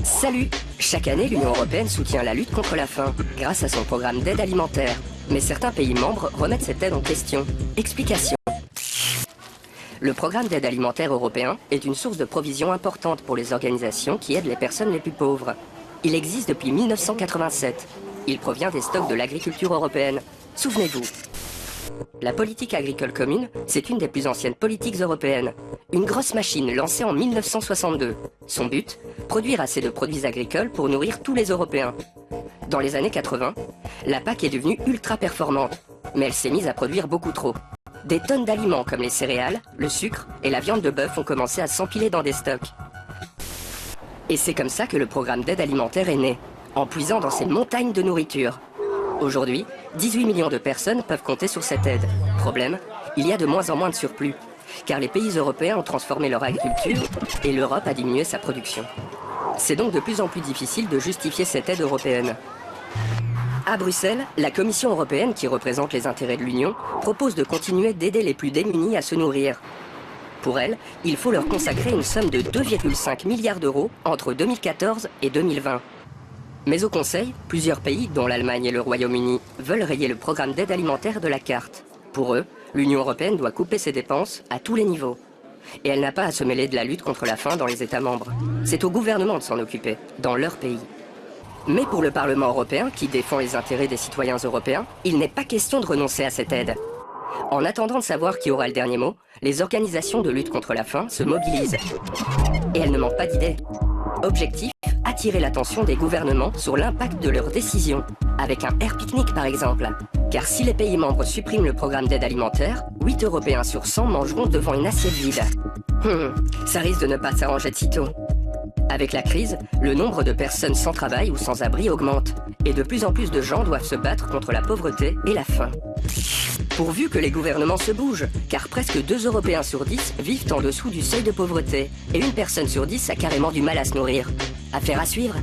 Salut! Chaque année, l'Union européenne soutient la lutte contre la faim grâce à son programme d'aide alimentaire. Mais certains pays membres remettent cette aide en question. Explication. Le programme d'aide alimentaire européen est une source de provision importante pour les organisations qui aident les personnes les plus pauvres. Il existe depuis 1987. Il provient des stocks de l'agriculture européenne. Souvenez-vous. La politique agricole commune, c'est une des plus anciennes politiques européennes. Une grosse machine lancée en 1962. Son but, produire assez de produits agricoles pour nourrir tous les Européens. Dans les années 80, la PAC est devenue ultra performante, mais elle s'est mise à produire beaucoup trop. Des tonnes d'aliments comme les céréales, le sucre et la viande de bœuf ont commencé à s'empiler dans des stocks. Et c'est comme ça que le programme d'aide alimentaire est né, en puisant dans ces montagnes de nourriture. Aujourd'hui, 18 millions de personnes peuvent compter sur cette aide. Problème, il y a de moins en moins de surplus, car les pays européens ont transformé leur agriculture et l'Europe a diminué sa production. C'est donc de plus en plus difficile de justifier cette aide européenne. À Bruxelles, la Commission européenne, qui représente les intérêts de l'Union, propose de continuer d'aider les plus démunis à se nourrir. Pour elle, il faut leur consacrer une somme de 2,5 milliards d'euros entre 2014 et 2020. Mais au Conseil, plusieurs pays, dont l'Allemagne et le Royaume-Uni, veulent rayer le programme d'aide alimentaire de la carte. Pour eux, l'Union européenne doit couper ses dépenses à tous les niveaux. Et elle n'a pas à se mêler de la lutte contre la faim dans les États membres. C'est au gouvernement de s'en occuper, dans leur pays. Mais pour le Parlement européen, qui défend les intérêts des citoyens européens, il n'est pas question de renoncer à cette aide. En attendant de savoir qui aura le dernier mot, les organisations de lutte contre la faim se mobilisent. Et elles ne manquent pas d'idées. Objectif, attirer l'attention des gouvernements sur l'impact de leurs décisions, avec un air pique-nique par exemple. Car si les pays membres suppriment le programme d'aide alimentaire, 8 Européens sur 100 mangeront devant une assiette vide. Ça risque de ne pas s'arranger de sitôt. Avec la crise, le nombre de personnes sans travail ou sans abri augmente, et de plus en plus de gens doivent se battre contre la pauvreté et la faim. Pourvu que les gouvernements se bougent, car presque 2 Européens sur 10 vivent en dessous du seuil de pauvreté, et une personne sur 10 a carrément du mal à se nourrir. Affaire à suivre.